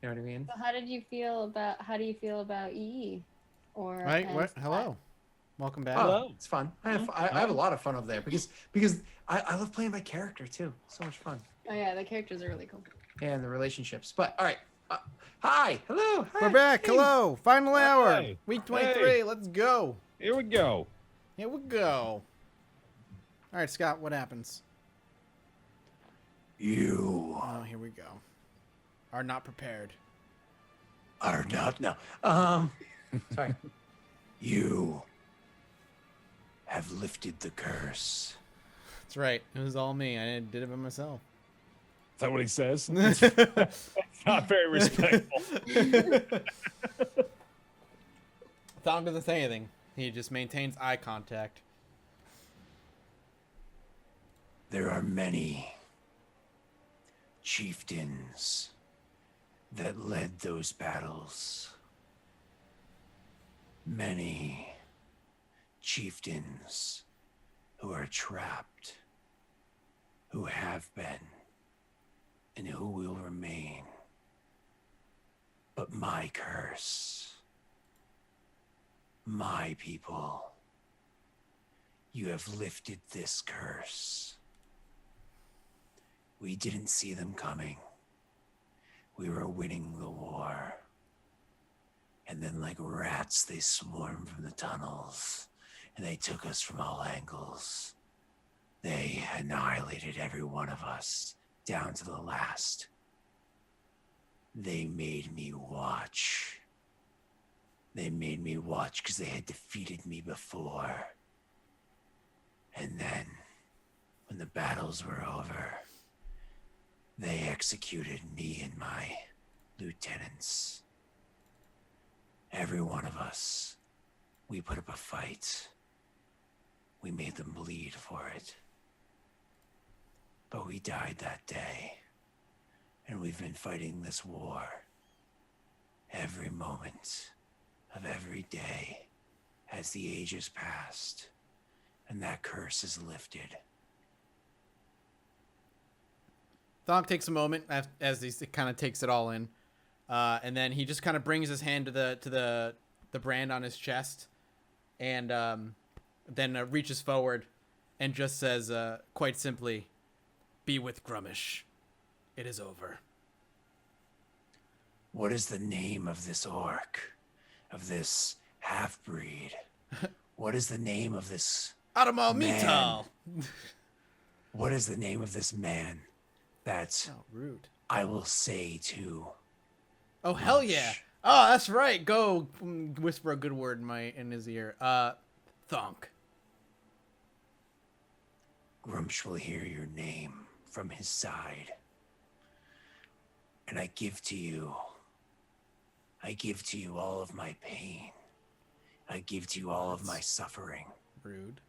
You know what I mean? So how do you feel about EE? Or Right? and What? Hello. Welcome back. Oh, Hello. it's fun. Hmm? I have a lot of fun over there because I love playing my character too. So much fun. Oh yeah, the characters are really cool. And the relationships. But all right. Hi. Hello. We're Hi. back. Hey. Hello. Final hour. Hi. Week Hey. 23. Let's go. Here we go. Here we go. All right, Scott, what happens? You Oh, here we go. Are not prepared. are not no. Sorry. You have lifted the curse. That's right. It was all me. I did it by myself. Is that what he says? Not very respectful. Thom doesn't say anything. He just maintains eye contact. There are many chieftains that led those battles. Many chieftains who are trapped, who have been, and who will remain. But my curse, my people, you have lifted this curse. We didn't see them coming. We were winning the war. And then like rats, they swarmed from the tunnels and they took us from all angles. They annihilated every one of us down to the last. They made me watch. They made me watch because they had defeated me before. And then, when the battles were over, they executed me and my lieutenants. Every one of us, we put up a fight. We made them bleed for it. But we died that day. And we've been fighting this war every moment of every day as the ages passed. And that curse is lifted. Thom takes a moment as he kind of takes it all in, and then he just kind of brings his hand to the brand on his chest, and then reaches forward, and just says quite simply, "Be with Grummish. It is over." What is the name of this orc? Of this half-breed? What is the name of this Adamo man? Mital. What is the name of this man that Oh, rude. I will say to Oh, hell yeah. Oh, that's right. Go whisper a good word in his ear. Thonk. Grumsh will hear your name from his side. And I give to you all of my pain. I give to you all of my suffering. Rude.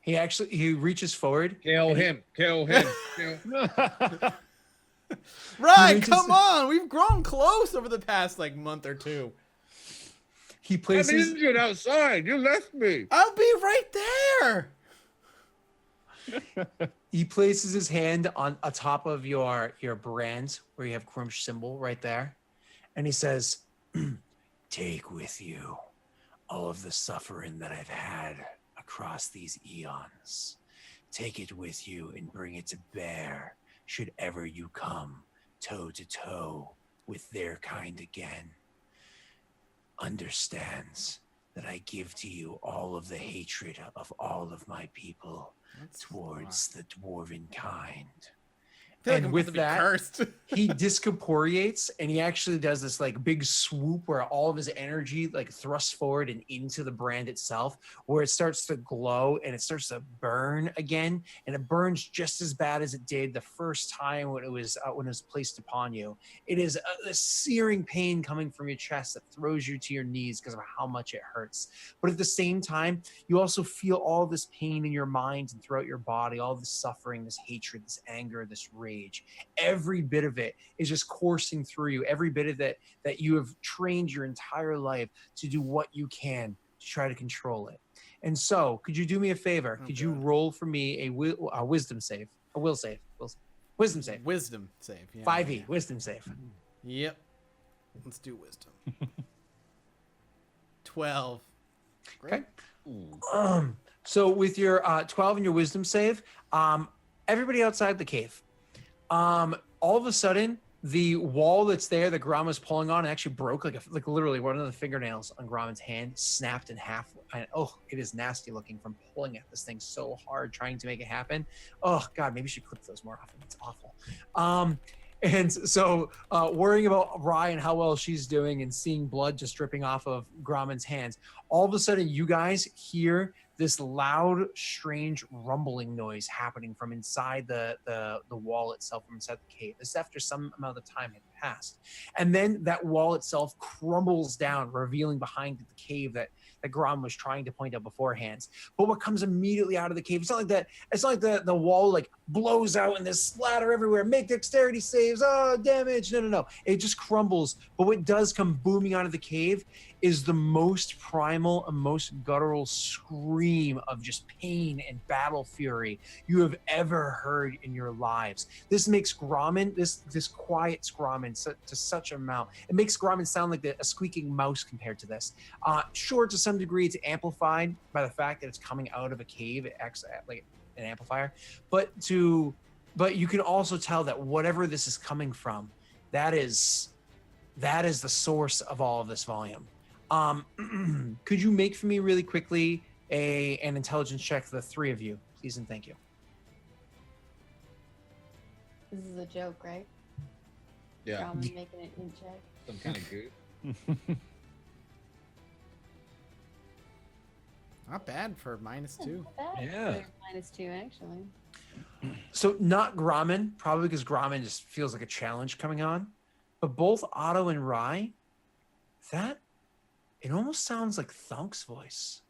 He reaches forward. Kill him. Kill him. Right, reaches- come on. We've grown close over the past month or two. He I'm places injured outside. You left me. I'll be right there. he places his hand on atop of your brand where you have Grumsh symbol right there. And he says, take with you all of the suffering that I've had across these eons. Take it with you and bring it to bear should ever you come toe to toe with their kind again. Understands that I give to you all of the hatred of all of my people towards the dwarven kind. I feel like And I'm with about to be that, cursed. he discorporeates and he actually does this big swoop where all of his energy thrusts forward and into the brand itself, where it starts to glow and it starts to burn again, and it burns just as bad as it did the first time when it was placed upon you. It is a searing pain coming from your chest that throws you to your knees because of how much it hurts. But at the same time, you also feel all this pain in your mind and throughout your body, all this suffering, this hatred, this anger, this rage. Every bit of it is just coursing through you. Every bit of it that you have trained your entire life to do what you can to try to control it. And so, could you do me a favor? Could you roll for me a wisdom save? A will save. Wisdom save. Wisdom save. Yeah, 5e. yeah. Wisdom save. Yep. Let's do wisdom. 12. Great. Okay. So with your 12 and your wisdom save, everybody outside the cave, all of a sudden, the wall that's there that Gromma's pulling on actually broke, like literally one of the fingernails on Gromma's hand snapped in half. And it is nasty looking from pulling at this thing so hard, trying to make it happen. Oh God, maybe you should clip those more often. It's awful. And so worrying about Rye and how well she's doing and seeing blood just dripping off of Gromman's hands, all of a sudden you guys hear this loud, strange rumbling noise happening from inside the wall itself, from inside the cave. This is after some amount of time had passed. And then that wall itself crumbles down, revealing behind the cave that Grom was trying to point out beforehand. But what comes immediately out of the cave, it's not like that, it's not like the wall like blows out and there's splatter everywhere. Make dexterity saves, damage. No. It just crumbles. But what does come booming out of the cave is the most primal and most guttural scream of just pain and battle fury you have ever heard in your lives. This makes Gromman, this quiet Gromman, to such a amount. It makes Gromman sound like a squeaking mouse compared to this. Sure, to some degree, it's amplified by the fact that it's coming out of a cave. It acts like an amplifier, but you can also tell that whatever this is coming from, that is the source of all of this volume. Could you make for me really quickly an intelligence check for the three of you, please and thank you. This is a joke, right? Yeah. Gromman making it in check. Some kind of good. Not bad for -2. Not bad Yeah. for -2, actually. So not Gromman, probably because Gromman just feels like a challenge coming on, but both Otto and Rye, it almost sounds like Thunk's voice.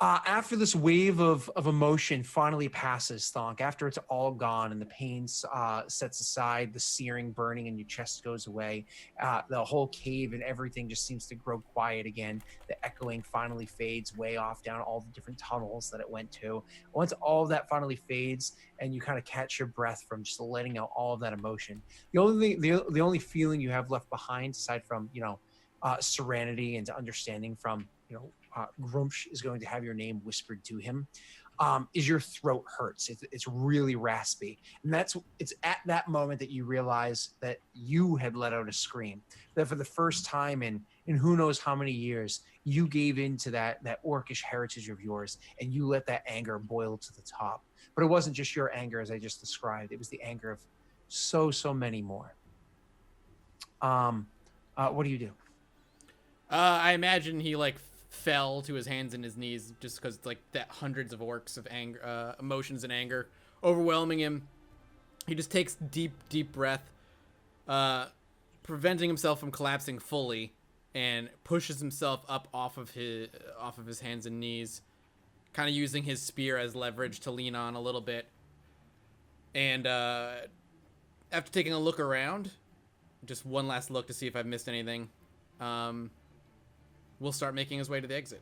After this wave of emotion finally passes, Thonk, after it's all gone and the pain sets aside, the searing, burning in your chest goes away, the whole cave and everything just seems to grow quiet again. The echoing finally fades way off down all the different tunnels that it went to. Once all of that finally fades and you kind of catch your breath from just letting out all of that emotion, the only feeling you have left behind, aside from serenity and understanding from Grumsh is going to have your name whispered to him, is your throat hurts. It's really raspy. And it's at that moment that you realize that you had let out a scream, that for the first time in who knows how many years, you gave in to that orcish heritage of yours, and you let that anger boil to the top. But it wasn't just your anger, as I just described. It was the anger of so many more. What do you do? I imagine he fell to his hands and his knees just because that hundreds of orcs of anger, emotions and anger overwhelming him. He just takes deep breath, preventing himself from collapsing fully, and pushes himself up off of his hands and knees, kind of using his spear as leverage to lean on a little bit. And after taking a look around, just one last look to see if I've missed anything, will start making his way to the exit.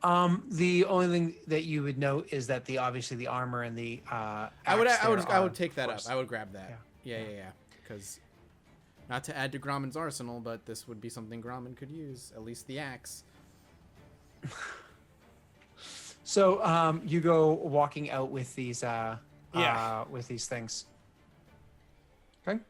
The only thing that you would note is that obviously the armor and the I would take that up. I would grab that. Yeah. Because not to add to Gromman's arsenal, but this would be something Gromman could use. At least the axe. So you go walking out with these with these things. Okay.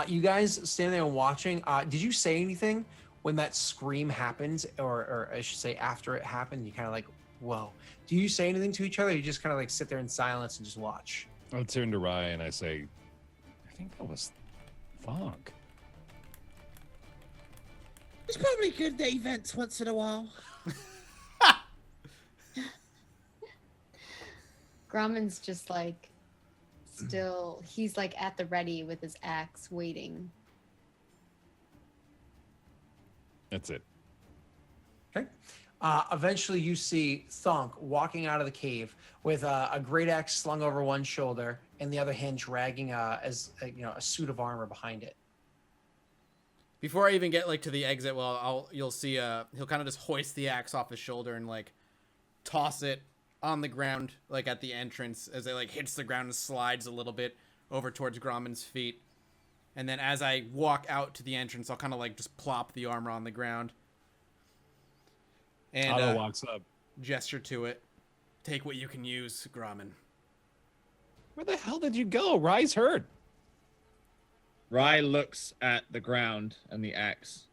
You guys stand there watching. Did you say anything when that scream happened, or I should say after it happened? You kind of whoa. Do you say anything to each other? Or you just kind of sit there in silence and just watch? I'll turn to Rye and I say, I think that was Funk. It's probably good that he vents once in a while. Gromman's just still, he's at the ready with his axe waiting. That's it. Okay. Eventually you see Thunk walking out of the cave with a great axe slung over one shoulder and the other hand dragging a suit of armor behind it. Before I even get to the exit, you'll see he'll kind of just hoist the axe off his shoulder and toss it on the ground, like at the entrance, as it like hits the ground and slides a little bit over towards Grauman's feet. And then as I walk out to the entrance, I'll kind of like just plop the armor on the ground. And Otto walks up. gesture to it. Take what you can use, Grauman. Where the hell did you go? Rye's hurt. Rye looks at the ground and the axe,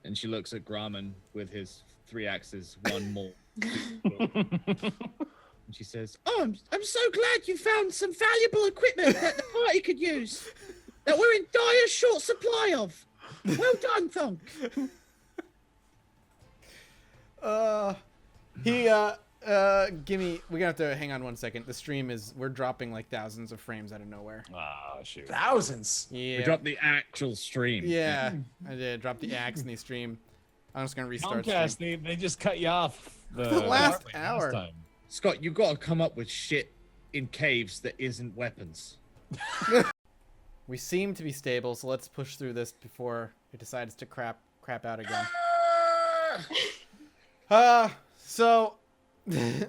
and she looks at Grauman with his 3 axes, one more. And she says, Oh, I'm so glad you found some valuable equipment that the party could use. That we're in dire short supply of. Well done, Thonk. Gimme, we're gonna have to hang on 1 second. The stream we're dropping like thousands of frames out of nowhere. Ah, shoot. Thousands. Yeah. we dropped the actual stream. Yeah, I did drop the axe in the stream. I'm just gonna restart Comcast, stream. they just cut you off the last last hour. time. Scott, you got to come up with shit in caves that isn't weapons. We seem to be stable, so let's push through this before it decides to crap out again. So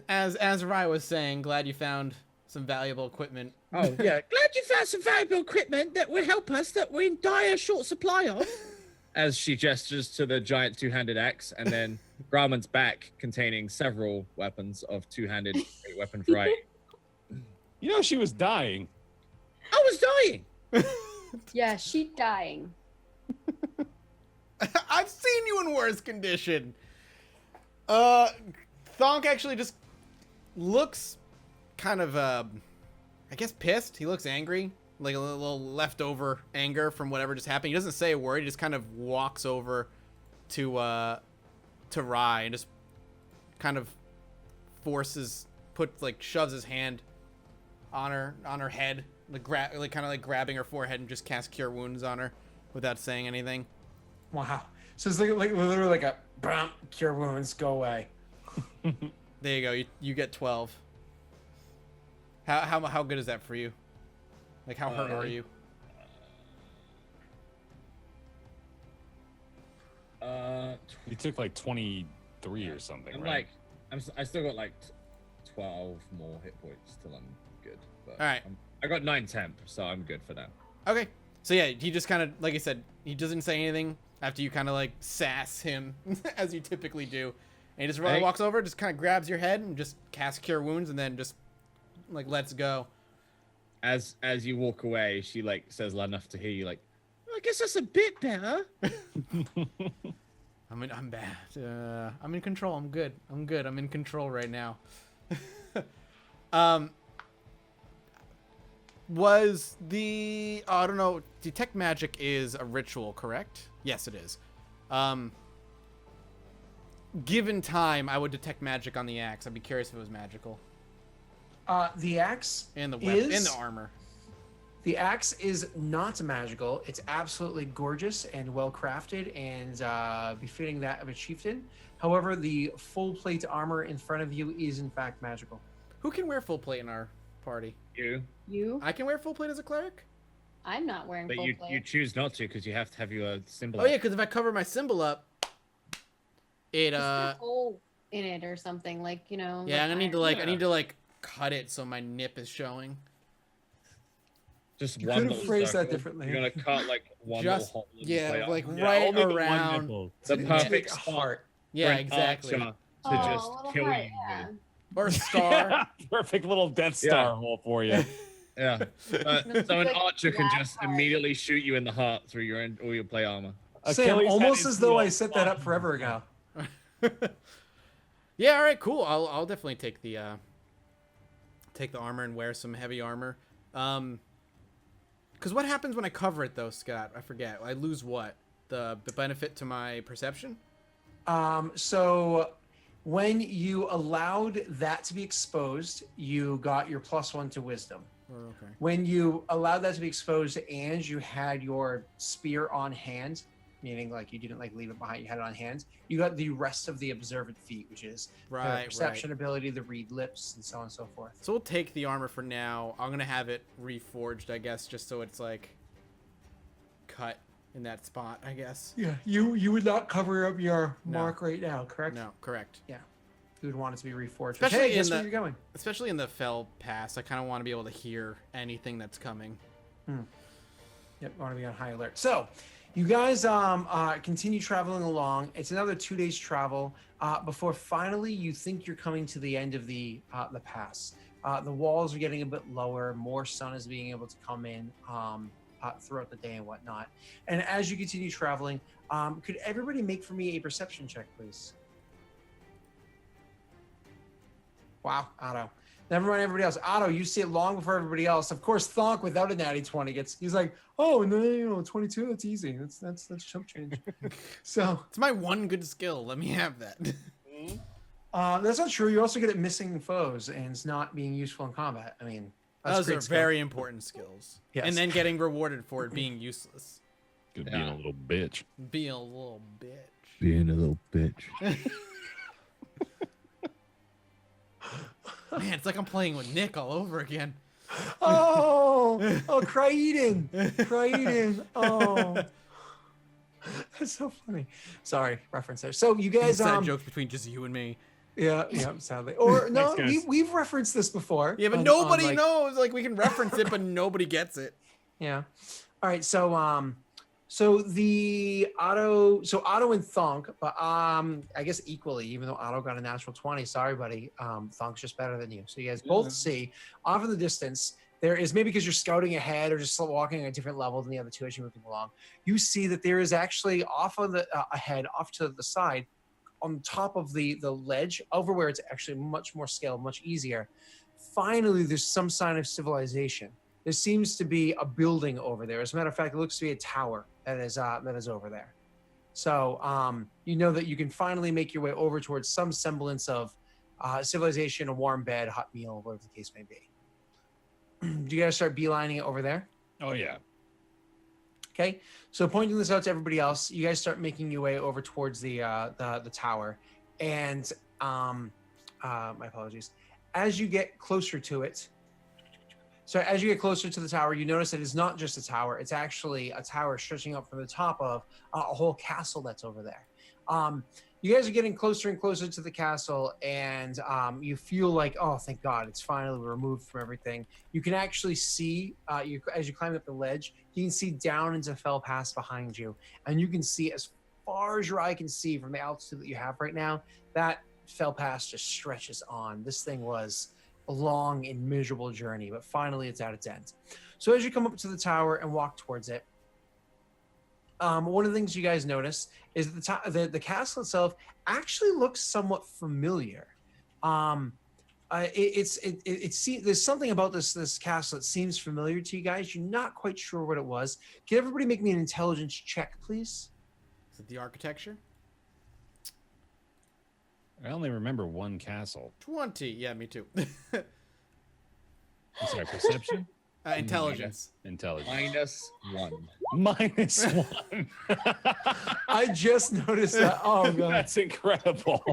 as Rye was saying, glad you found some valuable equipment. Oh, yeah. Glad you found some valuable equipment that will help us that we're in dire short supply of. As she gestures to the giant 2-handed axe, and then Grauman's back containing several weapons of 2-handed weapon variety. You know she was dying. I was dying. Yeah, she dying. I've seen you in worse condition. Thonk actually just looks kind of, I guess pissed. He looks angry, like a little leftover anger from whatever just happened. He doesn't say a word. He just kind of walks over to Rye and just kind of shoves his hand on her head, kind of grabbing her forehead and just casts Cure Wounds on her without saying anything. Wow. So it's like literally like a bump, cure wounds, go away. There you go. You get 12. How good is that for you? Like how hurt are you? You took like 23 or something, I'm right? I still got like 12 more hit points till I'm good. But All right. I got 9 temp, so I'm good for now. Okay. So yeah, he just kind of, like I said, he doesn't say anything after you kind of like sass him as you typically do. And he just really walks over, just kind of grabs your head and just casts Cure Wounds and then just like lets go. As you walk away, she like says loud enough to hear you, like, I guess that's a bit better. I'm bad. I'm in control. I'm good. I'm in control right now. Was the I don't know, detect magic is a ritual, correct? Yes, it is. Given time, I would detect magic on the axe. I'd be curious if it was magical. The axe And the weapon and the armor. The axe is not magical. It's absolutely gorgeous and well crafted and befitting that of a chieftain. However, the full plate armor in front of you is in fact magical. Who can wear full plate in our party? You? I can wear full plate as a cleric? I'm not wearing but full you plate. choose not to because you have to have your symbol. Oh yeah, because if I cover my symbol up, it Just put a hole in it or something, like, you know. yeah, like I'm gonna need to iron. like I need to like cut it so my nip is showing. Just You one could have little phrased that circle. differently. You're gonna cut like one Just little hole. in the yeah, plate like armor. right only the one around. nipple. the Take perfect a spot heart. Yeah, for an exactly. archer to Oh, just little kill heart, you. yeah. with. Or a star. Perfect little Death Star hole for you. Yeah. So an Like archer can that just part. immediately shoot you in the heart through your all your plate armor. Sam, Achilles had almost his as though I little set that up spot. forever ago. Yeah, all right, cool. I'll definitely take the armor and wear some heavy armor. Cuz what happens when I cover it though, Scott? I forget. I lose what? The benefit to my perception? So when you allowed that to be exposed, you got your +1 to wisdom. Oh, okay. When you allowed that to be exposed and you had your spear on hand, meaning like you didn't like leave it behind, you had it on hand, you got the rest of the observant feat, which is the Right, perception right. ability, the read lips, and so on and so forth. So we'll take the armor for now. I'm going to have it reforged, I guess, just so it's like cut in that spot, I guess. Yeah, you would not cover up your mark right now, correct? No, correct. you would want it to be reforged. Especially Hey, guess in where the- you're going? Especially in the Fell Pass, I kind of want to be able to hear anything that's coming. Yep, want to be on high alert. So, you guys continue traveling along. It's another 2 days travel before finally you think you're coming to the end of the pass. The walls are getting a bit lower. More sun is being able to come in throughout the day and whatnot. And as you continue traveling, could everybody make for me a perception check, please? Wow, Otto. Never mind everybody else. Otto, you see it long before everybody else. Of course, Thonk without a natty 20 he's like, oh, no, 22, that's easy. That's chump change. So It's my one good skill. Let me have that. that's not true. You're also good at missing foes and it's not being useful in combat. I mean, that's Those great are skill. very important skills. Yes. And then getting rewarded for it being useless. Good being a little bitch. Be a little bitch. Being a little bitch. Man, it's like I'm playing with Nick all over again. Oh, Crichton. Oh, that's so funny. Sorry, reference there. So you guys, Inside jokes between just you and me. yeah, sadly. Or no, Thanks, guys. we've referenced this before. Yeah, but on, nobody like, knows. Like, we can reference it, but nobody gets it. Yeah. All right. So Otto and Thonk, but I guess equally, even though Otto got a natural 20. Sorry, buddy. Thonk's just better than you. So you guys both see off in the distance. There is, maybe because you're scouting ahead or just walking at a different level than the other two as you're moving along, you see that there is actually off on the ahead, off to the side, on top of the ledge, over where it's actually much more scaled, much easier. Finally, there's some sign of civilization. There seems to be a building over there. As a matter of fact, it looks to be a tower that is over there. So you know that you can finally make your way over towards some semblance of civilization, a warm bed, hot meal, whatever the case may be. Do you guys start beelining it over there? Oh, yeah. Okay. So pointing this out to everybody else, you guys start making your way over towards the tower, and my apologies. As you get closer to it. So as you get closer to the tower, you notice that it's not just a tower. It's actually a tower stretching up from the top of a whole castle that's over there. You guys are getting closer and closer to the castle, and you feel like, oh, thank God, it's finally removed from everything. You can actually see, as you climb up the ledge, you can see down into Fell Pass behind you, and you can see as far as your eye can see from the altitude that you have right now, that Fell Pass just stretches on. This thing was a long and miserable journey, but finally it's at its end. So as you come up to the tower and walk towards it, one of the things you guys notice is that the castle itself actually looks somewhat familiar. There's something about this castle that seems familiar to you guys. You're not quite sure what it was. Can everybody make me an intelligence check, please? Is it the architecture? I only remember one castle. 20. Yeah, me too. I'm sorry, perception? Intelligence. Intelligence. -1. -1. I just noticed that. Oh, God. That's incredible.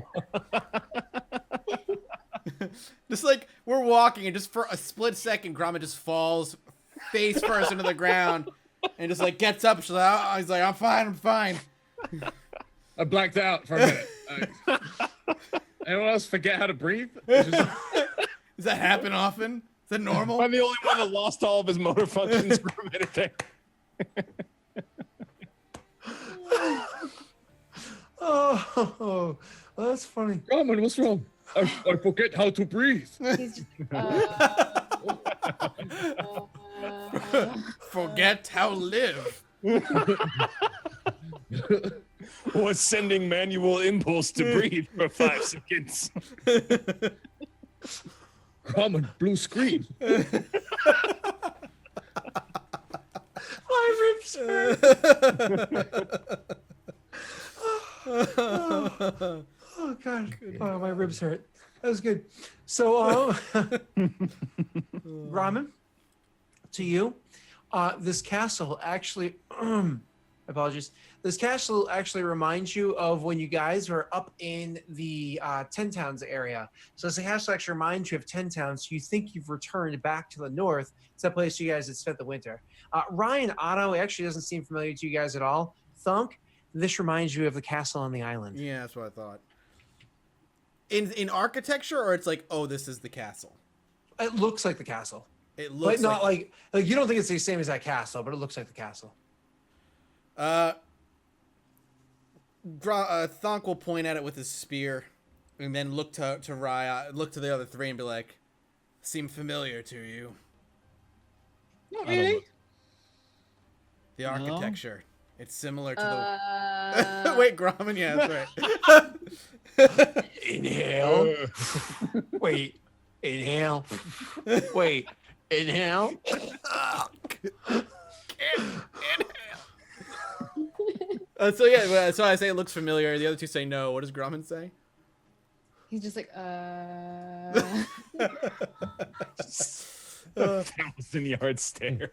Just like we're walking, and just for a split second, Gromit just falls face first into the ground, and just like gets up. He's like, I'm fine. I blacked out for a minute. Anyone else forget how to breathe? It's just- Does that happen often? Is that normal? I'm the only one that lost all of his motor functions for a minute there. Oh, that's funny. Roman, what's wrong? I forget how to breathe. He's just, Forget how to live. Was sending manual impulse to breathe for 5 seconds. Roman, blue screen. My ribs hurt. Oh, God. Oh, my ribs hurt. That was good. So, Ramen, to you, this castle actually, apologies. This castle actually reminds you of when you guys were up in the 10 Towns area. So this castle actually reminds you of 10 Towns. So you think you've returned back to the north. It's that place you guys had spent the winter. Ryan, Otto, it actually doesn't seem familiar to you guys at all. Thunk, this reminds you of the castle on the island. Yeah, that's what I thought. in architecture, or it's like, oh, this is the castle. It looks like the castle, It looks but not like you don't think it's the same as that castle, but it looks like the castle. Thonk will point at it with his spear, and then look to Raya, look to the other three, and be like, "Seem familiar to you?" Not I don't really. look- The No? architecture. It's similar to the. Wait, Grommen, yeah, that's right. Inhale. Wait. Inhale. Wait. Inhale. So yeah, so I say it looks familiar. The other two say no. What does Grommen say? He's just like, Thousand-yard stare.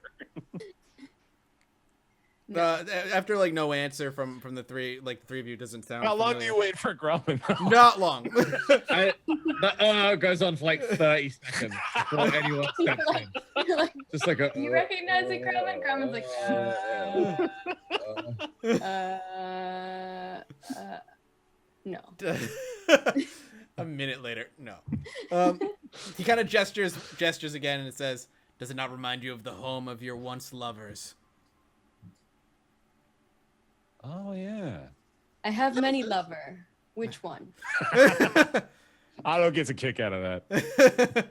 After like no answer from the three, like the three of you doesn't sound. How long do familiar. you wait for Grumman? Not long. That goes on for like 30 seconds before anyone steps in. like, Just like a. you recognize it, Grumman? Grumman's like, no. A minute later, no. He kind of gestures again, and it says, "Does it not remind you of the home of your once lovers?" Oh yeah. I have many lover. Which one? Otto gets a kick out of that.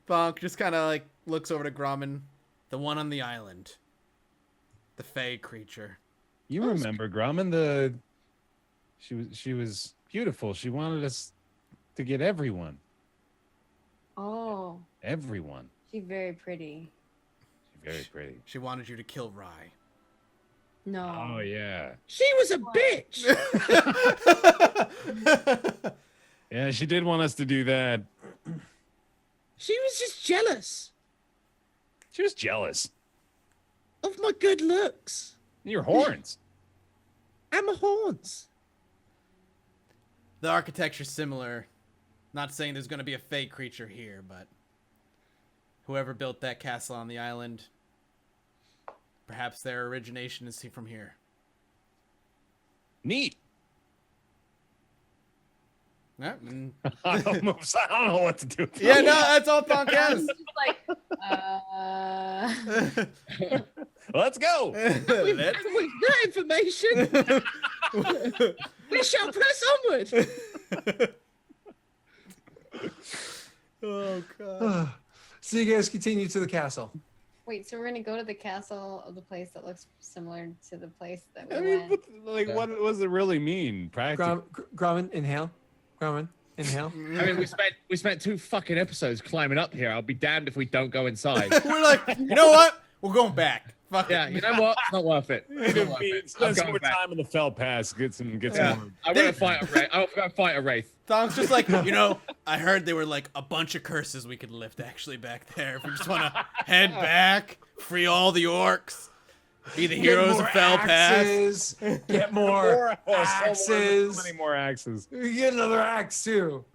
Bonk just kind of like looks over to Grommen, the one on the island, the Fey creature. You remember Grumman? She was beautiful. She wanted us to get everyone. Oh, Everyone. she's very pretty. She's very pretty. She wanted you to kill Rye. No. Oh yeah. She was a bitch. Yeah, she did want us to do that. She was just jealous She was jealous. of my good looks Your horns. and my horns. The architecture's similar. Not saying there's going to be a Fey creature here, but whoever built that castle on the island, perhaps their origination is from here. Neat. Yeah, and- I don't know what to do. With yeah, that. no, that's all Bonk has. He's just like, Let's go. With Let's- that information, we shall press onward. Oh god. So you guys continue to the castle. Wait, so we're gonna go to the castle of the place that looks similar to the place that we I mean, went. what does it really mean? Practically. Grumman, inhale. Grumman, inhale. I mean, we spent 2 fucking episodes climbing up here. I'll be damned if we don't go inside. We're like, you know what? We're going back. Fuck Yeah, it. you know what? It's not worth it. It's not worth it. I'm Spend some going more back. time in the Fell Pass. Get some. Yeah, more. I'm gonna fight a wraith. I'm gonna fight a wraith. Thong's just like, you know, I heard there were like a bunch of curses we could lift actually back there. If we just want to head back, free all the orcs, be the heroes Get more of Fell Pass. axes. Get more axes. So many more axes. You get another axe too.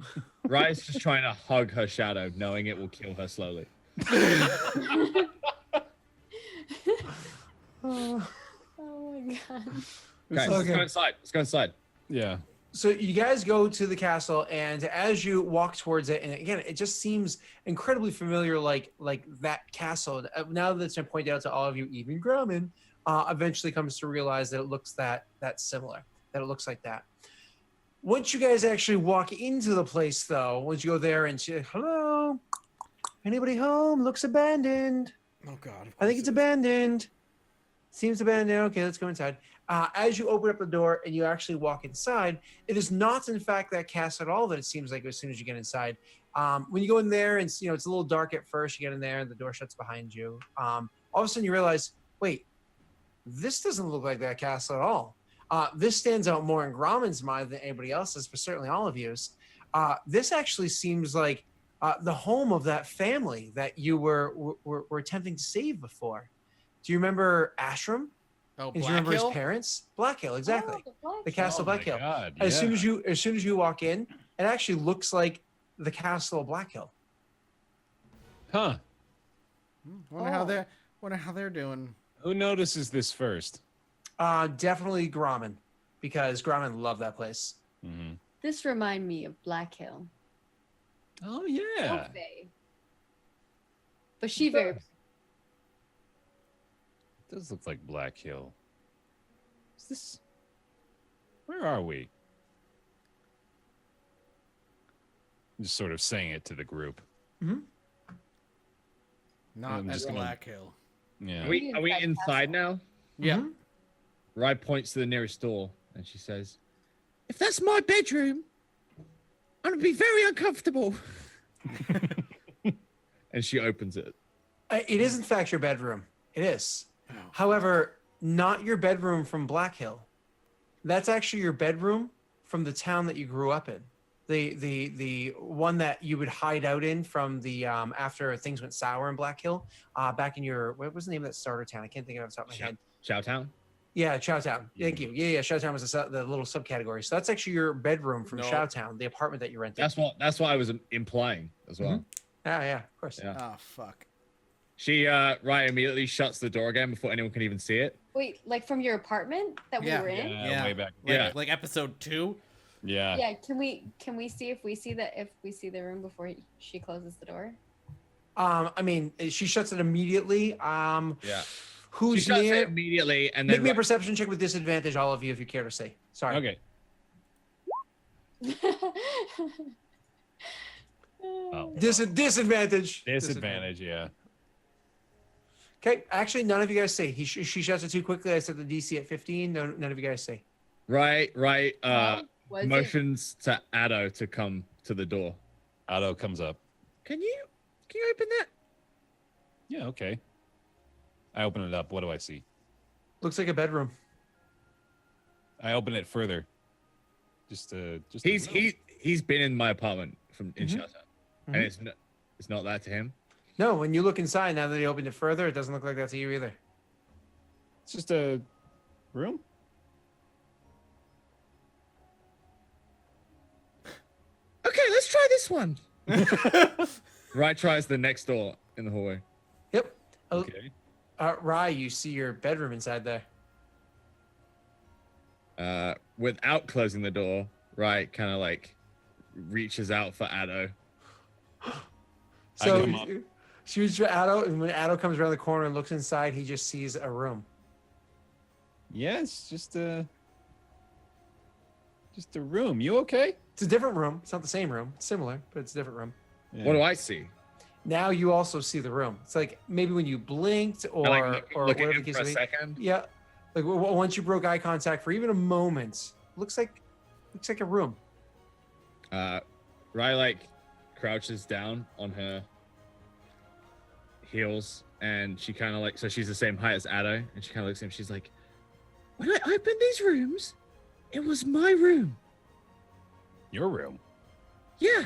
Rye's just trying to hug her shadow, knowing it will kill her slowly. Oh my god. Okay, let's Okay. go inside. Let's go inside. Yeah. So you guys go to the castle, and as you walk towards it, and again, it just seems incredibly familiar, like that castle. Now that it's been pointed out to all of you, even Grumman eventually comes to realize that it looks that similar, that it looks like that. Once you guys actually walk into the place, though, once you go there and say, "Hello, anybody home? Looks abandoned." Oh god. I think it's abandoned. Seems abandoned. Okay, let's go inside. As you open up the door and you actually walk inside, it is not, in fact, that castle at all that it seems like as soon as you get inside. When you go in there and it's a little dark at first, you get in there and the door shuts behind you. All of a sudden you realize, wait, this doesn't look like that castle at all. This stands out more in Gromman's mind than anybody else's, but certainly all of you's. This actually seems like the home of that family that you were attempting to save before. Do you remember Ashram? Oh, Do you Black remember Hill? his parents? Black Hill, exactly. Oh, The castle Oh Black my Hill. God, As soon yeah. as you walk in, it actually looks like the castle of Black Hill. Huh. Wonder how they're doing. Who notices this first? Definitely Gromman, because Gromman loved that place. Mm-hmm. This remind me of Black Hill. Oh No yeah. Faye. But she very It does look like Black Hill. Is this? Where are we? I'm just sort of saying it to the group. Not I'm at just gonna- Black Hill. Yeah. Are we inside now? Yeah. Mhm. Rye points to the nearest door and she says, If that's my bedroom, I'm gonna be very uncomfortable. and she opens it. It is in fact your bedroom. It is. Oh. However, not your bedroom from Black Hill. That's actually your bedroom from the town that you grew up in. The one that you would hide out in from the after things went sour in Black Hill. Back in your, what was the name of that starter town? I can't think of it off the top of my head. Chowtown? Yeah, Chowtown. Thank you. Yeah, Chowtown was the little subcategory. So that's actually your bedroom from No. Chowtown, the apartment that you rented. That's what I was implying as well. Yeah, of course. Yeah. Oh fuck. She Rye immediately shuts the door again before anyone can even see it. Wait, like from your apartment that Yeah. we were in? Yeah. Way back. Like, Yeah. like episode 2. Yeah. Yeah, can we see if we see the room before she closes the door? I mean, she shuts it immediately. Yeah. She Who's shuts near? it immediately and then Make me a perception check with disadvantage, all of you, if you care to say. Sorry. Okay. Oh. Disadvantage. Disadvantage. Yeah. Okay, actually, none of you guys say. She shuts it too quickly. I set the DC at 15. No, none of you guys say. Rye Was it- motions to Addo to come to the door. Otto comes up. Can you open that? Yeah. Okay. I open it up. What do I see? Looks like a bedroom. I open it further. Just a He's been in my apartment in Mhm. Chowtown, and it's not that to him. No, when you look inside, now that he opened it further, it doesn't look like that to you either. It's just a room. Okay, let's try this one. Rye tries the next door in the hallway. Yep. Okay. Rye, you see your bedroom inside there. Without closing the door, Rye kind of like reaches out for Addo. So come up. she was Addo, and when Addo comes around the corner and looks inside, he just sees a room. Yeah, it's just a room. You okay? It's a different room. It's not the same room. It's similar, but it's a different room. Yeah. What do I see? Now you also see the room. It's like maybe when you blinked or I like or look at whatever him the case for a may be. second. Yeah, like once you broke eye contact for even a moment, looks like a room. Rye like crouches down on her heels, and she kind of like, so she's the same height as Addo, and she kind of looks at him. She's like, When I opened these rooms, it was my room. Your room. Yeah,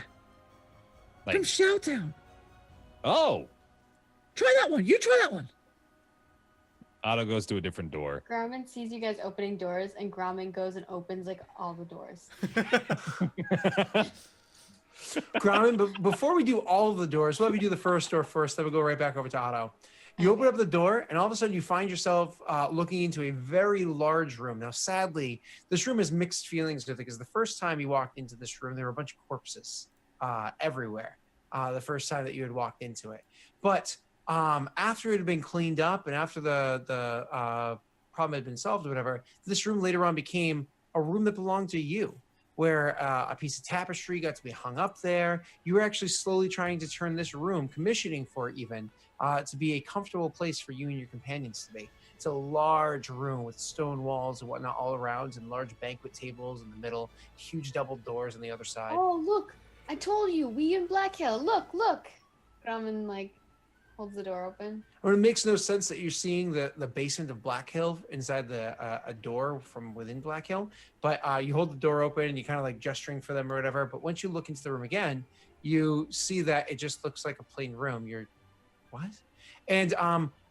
Like, from Showtown. oh, Try that one. You try that one. Otto goes to a different door. Grauman sees you guys opening doors, and Grauman goes and opens like all the doors. Grauman, but before we do all of the doors, let me do the first door first. Then we'll go right back over to Otto. You open up the door, and all of a sudden you find yourself looking into a very large room. Now, sadly, this room has mixed feelings with it because the first time you walked into this room, there were a bunch of corpses everywhere. The first time that you had walked into it, but after it had been cleaned up and after the problem had been solved or whatever, this room later on became a room that belonged to you, where a piece of tapestry got to be hung up there. You were actually slowly trying to turn this room, commissioning for it even, to be a comfortable place for you and your companions to be. It's a large room with stone walls and whatnot all around, and large banquet tables in the middle, huge double doors on the other side. Oh, look! I told you, we in Black Hill. Look! Grauman like holds the door open. I mean, it makes no sense that you're seeing the basement of Black Hill inside a door from within Black Hill, but you hold the door open and you kind of like gesturing for them or whatever. But once you look into the room again, you see that it just looks like a plain room. You're, what? And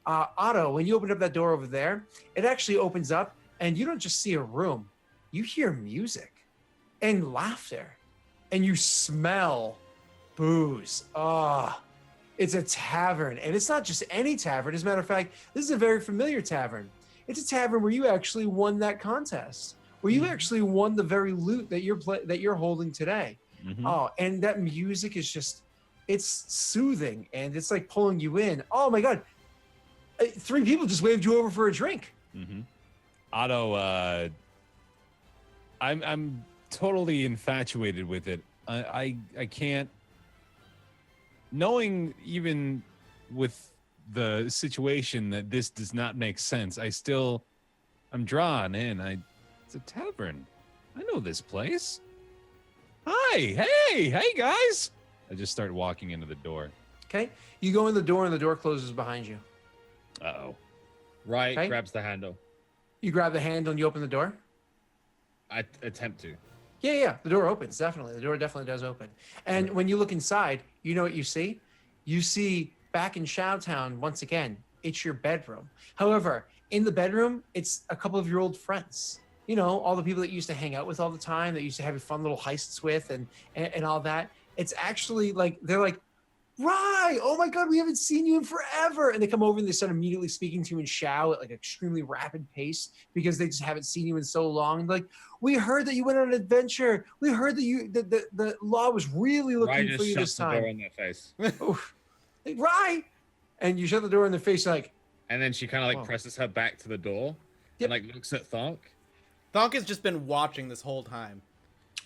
Otto, when you open up that door over there, it actually opens up and you don't just see a room, you hear music and laughter, and you smell booze. It's a tavern, and it's not just any tavern. As a matter of fact, this is a very familiar tavern. It's a tavern where you actually won that contest, where you actually won the very loot that you're holding today. Mhm. Oh, and that music is just, it's soothing and it's like pulling you in. Oh my God. 3 people just waved you over for a drink. Mm-hmm. Otto, I'm totally infatuated with it. I can't, knowing even with the situation that this does not make sense, I'm drawn in. It's a tavern. I know this place. Hi, hey guys. I just start walking into the door. Okay. You go in the door and the door closes behind you. Uh-oh. Right Okay. grabs the handle. You grab the handle and you open the door. I attempt to. Yeah. The door opens, definitely. The door definitely does open. And when you look inside, you know what you see? You see back in Showtown, once again, it's your bedroom. However, in the bedroom, it's a couple of your old friends. You know, all the people that you used to hang out with all the time, that you used to have fun little heists with and all that. It's actually like, they're like, Rye, oh my God, we haven't seen you in forever. And they come over and they start immediately speaking to you in Shao at like extremely rapid pace because they just haven't seen you in so long. And like, we heard that you went on an adventure. We heard that the law was really Rye looking for just you shuts this the door time. in their face. Oof. Like, Rye! And you shut the door in their face like, And then she kind of like Whoa. presses her back to the door Yep. and like looks at Thonk. Thonk has just been watching this whole time.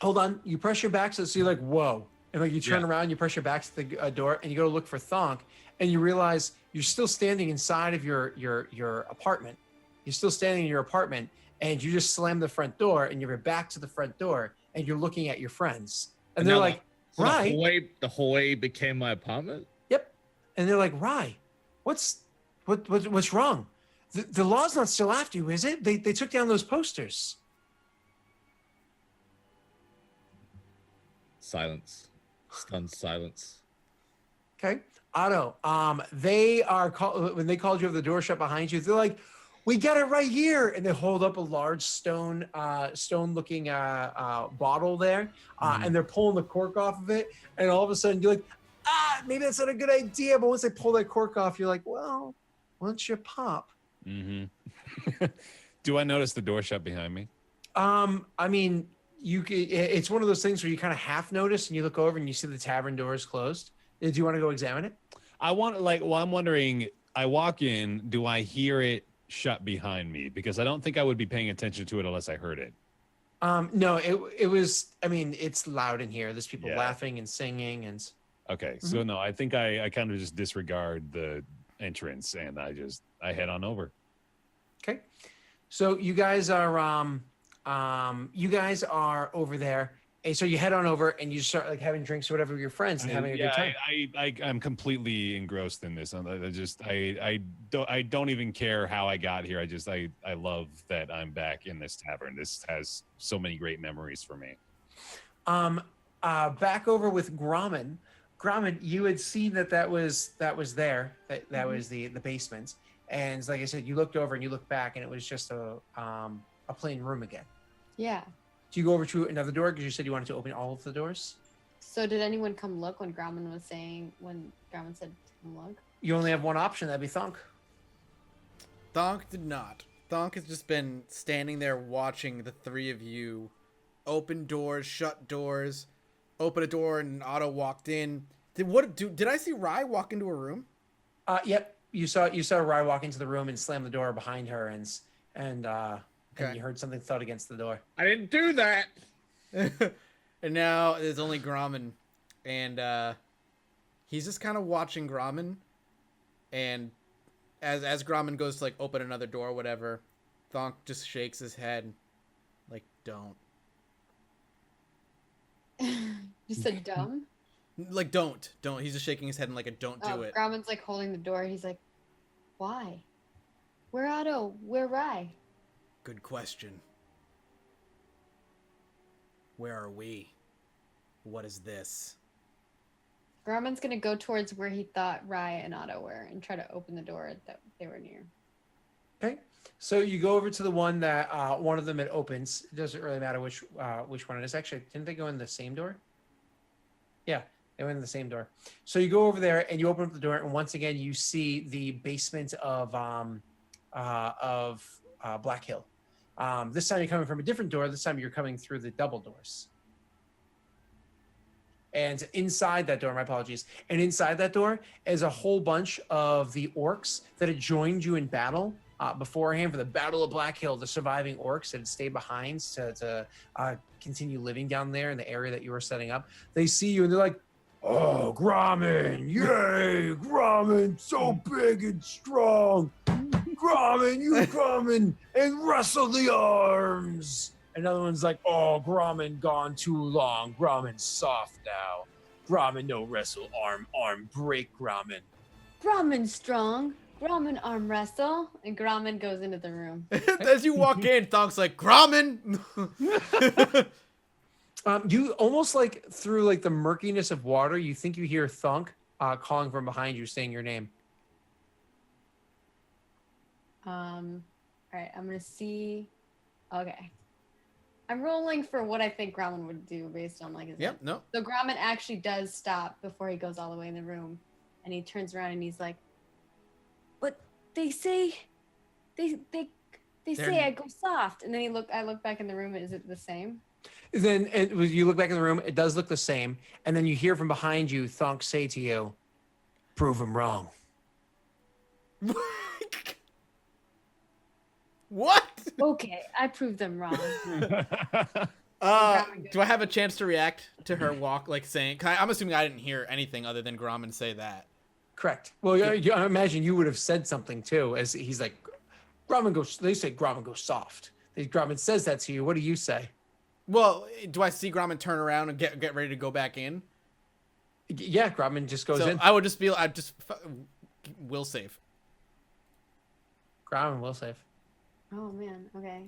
hold on. You press your back so you're like, whoa. And like you turn Yeah. around, you press your back to the door and you go to look for Thonk and you realize you're still standing inside of your apartment. You're still standing in your apartment and you just slam the front door and you're back to the front door and you're looking at your friends. And they're now like, So Rye. the hallway became my apartment. Yep. And they're like, Rye, what's wrong? The law's not still after you, is it? They took down those posters. Silence. Stunned silence. Okay. Otto, they are when they called you over the door shut behind you, they're like, we got it right here. And they hold up a large stone looking bottle there. And they're pulling the cork off of it. And all of a sudden you're like, maybe that's not a good idea. But once they pull that cork off, you're like, well, once you pop. Mm-hmm. Do I notice the door shut behind me? I mean, it's one of those things where you kind of half notice and you look over and you see the tavern doors closed. Do you want to go examine it? I'm wondering, I walk in, do I hear it shut behind me? Because I don't think I would be paying attention to it unless I heard it. No, it was, I mean, it's loud in here. There's people Yeah. laughing and singing and. Okay, so no, I think I kind of just disregard the entrance and I head on over. Okay. So you guys are over there. And so you head on over and you start like having drinks or whatever with your friends and having a good time. I'm completely engrossed in this. I don't even care how I got here. I love that I'm back in this tavern. This has so many great memories for me. Back over with Grommen. Grommen, you had seen that was there. That was the basement. And like I said, you looked over and you looked back and it was just a plain room again. Yeah. Do you go over to another door because you said you wanted to open all of the doors? So did anyone come look when Grauman said come look? You only have one option. That'd be Thunk. Thonk did not. Thonk has just been standing there watching the three of you open doors, shut doors, open a door, and Otto walked in. Did I see Rye walk into a room? Yep. You saw Rye walk into the room and slam the door behind her and Okay. you heard something thud against the door. I didn't do that. And now there's only Grommen, and he's just kind of watching Grommen, and as Grommen goes to like open another door or whatever, Thonk just shakes his head like, don't. You said dumb? Like, don't. He's just shaking his head and like a don't do it. Grauman's like holding the door. He's like, why? Where Otto? Where Rye? Good question. Where are we? What is this? Grauman's gonna go towards where he thought Rye and Otto were and try to open the door that they were near. Okay. So you go over to the one that one of them it opens. It doesn't really matter which one it is. Actually, didn't they go in the same door? Yeah, they went in the same door. So you go over there and you open up the door, and once again you see the basement of Black Hill. This time you're coming from a different door. This time you're coming through the double doors. And inside that door, my apologies, and inside that door is a whole bunch of the orcs that had joined you in battle beforehand for the Battle of Black Hill, the surviving orcs that had stayed behind to continue living down there in the area that you were setting up. They see you and they're like, "Oh, Grommen, yay, Grommen, so big and strong. Grommen, you come and wrestle the arms." Another one's like, "Oh, Grommen gone too long. Grommen soft now. Grommen no wrestle arm break Grommen." Grommen strong. Grommen arm wrestle. And Grommen goes into the room. As you walk in, Thonk's like, Grommen! You almost like through like the murkiness of water, you think you hear Thunk calling from behind you, saying your name. All right, I'm gonna see. Okay. I'm rolling for what I think Grommen would do based on like his. Yep, no. So Grommen actually does stop before he goes all the way in the room, and he turns around and he's like, "But they say, they say I go soft." And then I look back in the room. Is it the same? Then you look back in the room. It does look the same, and then you hear from behind you Thunk say to you, "Prove him wrong." What? Okay, I proved them wrong. Do I have a chance to react to her walk, like saying? I'm assuming I didn't hear anything other than Grommen say that. Correct. Well, I imagine you would have said something too, as he's like, "Grommen goes." They say Grommen goes soft. Grommen says that to you. What do you say? Well, do I see Grommen turn around and get ready to go back in? Yeah, Grommen just goes So in. I would just be, will save. Grommen will save. Oh man. Okay.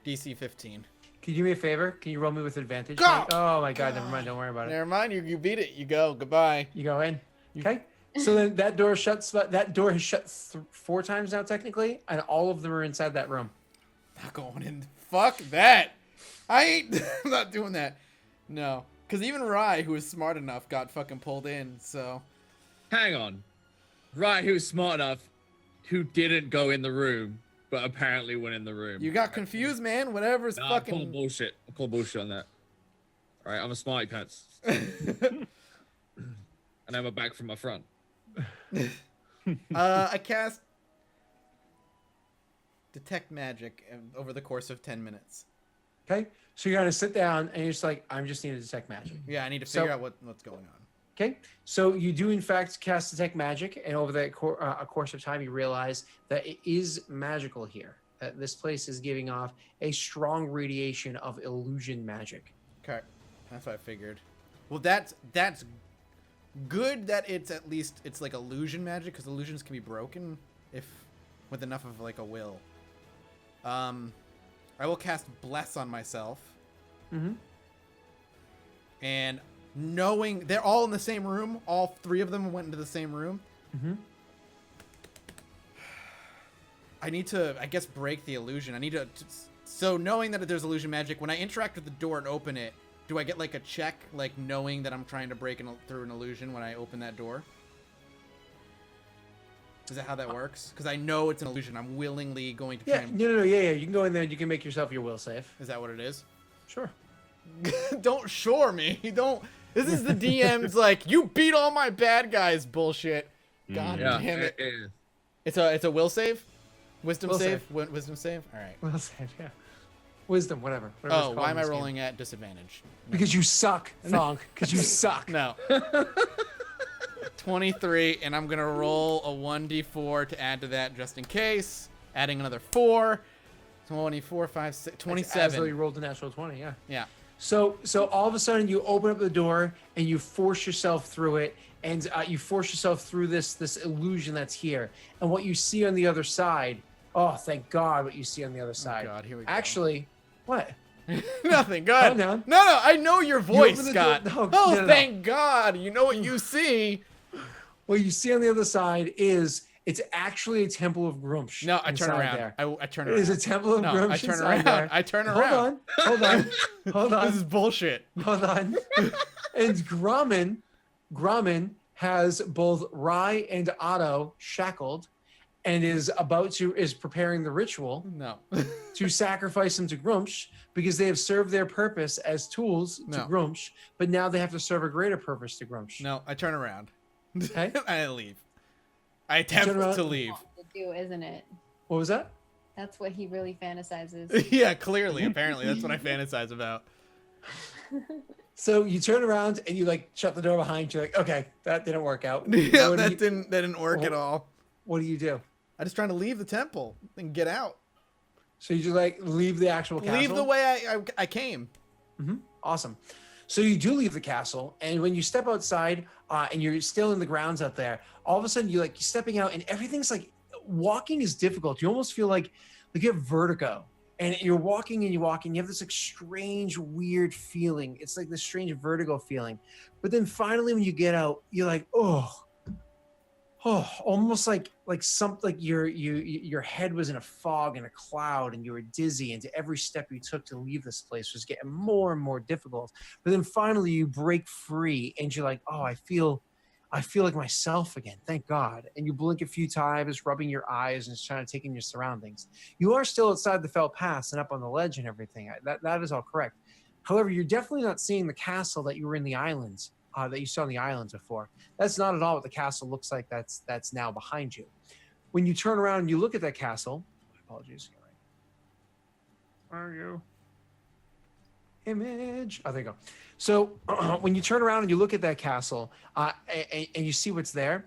DC 15. Can you do me a favor? Can you roll me with advantage? Go! Oh my God! Never mind. Don't worry about it. Never mind, you beat it. You go. Goodbye. You go in. Okay. So then that door shuts. That door has shut 4 times now, technically, and all of them are inside that room. Not going in. Fuck that. I ain't. I'm not doing that. No. Because even Rai, who was smart enough, got fucking pulled in, so. Hang on. Right, who's smart enough, who didn't go in the room, but apparently went in the room. You got confused, man. Whatever's Nah, fucking. I call bullshit. I call bullshit on that. All right, I'm a smarty pants. And I'm a back from my front. I cast Detect Magic over the course of 10 minutes. Okay. So you're gonna sit down and you're just like, "I'm just need to detect magic." Yeah, I need to figure out what's going on. Okay. So you do in fact cast detect magic, and over that a course of time, you realize that it is magical here. That this place is giving off a strong radiation of illusion magic. Okay, that's what I figured. Well, that's good that it's at least it's like illusion magic, because illusions can be broken if with enough of like a will. I will cast Bless on myself. Mm-hmm. And knowing they're all in the same room, all 3 of them went into the same room. Mm-hmm. I need to, I guess, break the illusion. I need to. So knowing that there's illusion magic, when I interact with the door and open it, do I get like a check, like knowing that I'm trying to break through an illusion when I open that door? Is that how that works? Because I know it's an illusion. I'm willingly going to try Yeah. and... No. Yeah. You can go in there and you can make yourself your will save. Is that what it is? Sure. Don't shore me. Don't. This is the DM's like, you beat all my bad guys bullshit. God damn it. It's a will save? Wisdom Will save? Wisdom save? All right. Will save. Yeah. Wisdom. Whatever. Oh, why am I rolling at disadvantage? No. Because you suck, Thonk. Because you suck. No. 23, and I'm gonna roll a 1d4 to add to that just in case. Adding another 4. 24, 5, 6, 27. So you rolled a natural 20, yeah. Yeah. So all of a sudden you open up the door and you force yourself through it, and you force yourself through this illusion that's here. And what you see on the other side, oh, thank God, what you see on the other side. God, here we go. Actually, what? Nothing. Go ahead. Calm down. No, I know your voice, open the Scott. door- Oh, no. thank God. You know what you see. What you see on the other side is it's actually a temple of Grumsh. No, I turn inside around. there. I turn It around. is a temple of No, Grumsh I turn inside around. there. I turn around. Hold on. This is bullshit. Hold on. And Grommen has both Rai and Otto shackled, and is preparing the ritual No. to sacrifice them to Grumsh because they have served their purpose as tools to No. Grumsh, but now they have to serve a greater purpose to Grumsh. No, I turn around. Okay. I leave. I attempt around- to leave. To do, isn't it? What was that? That's what he really fantasizes. Yeah, clearly, apparently, that's what I fantasize about. So you turn around and you like shut the door behind you. Like, okay, that didn't work out. Yeah, What do that you- didn't work at all. What do you do? I'm just trying to leave the temple and get out. So you just like leave the actual castle. Leave the way I came. Awesome. So you do leave the castle, and when you step outside and you're still in the grounds out there, all of a sudden you're stepping out, and everything's like walking is difficult. You almost feel like you have vertigo, and you're walking and you walk, and you have this like strange, weird feeling. It's like this strange vertigo feeling. But then finally, when you get out, you're like, oh, almost like your head was in a fog and a cloud, and you were dizzy, and every step you took to leave this place was getting more and more difficult. But then finally you break free, and you're like, oh, I feel like myself again, thank God. And you blink a few times, rubbing your eyes and just trying to take in your surroundings. You are still outside the Fell Pass and up on the ledge and everything. That is all correct. However, you're definitely not seeing the castle that you were in the islands, that you saw in the islands before. That's not at all what the castle looks like. That's now behind you. When you turn around and you look at that castle, apologies. Where are you? Image. Oh, there you go. So when you turn around and you look at that castle and you see what's there,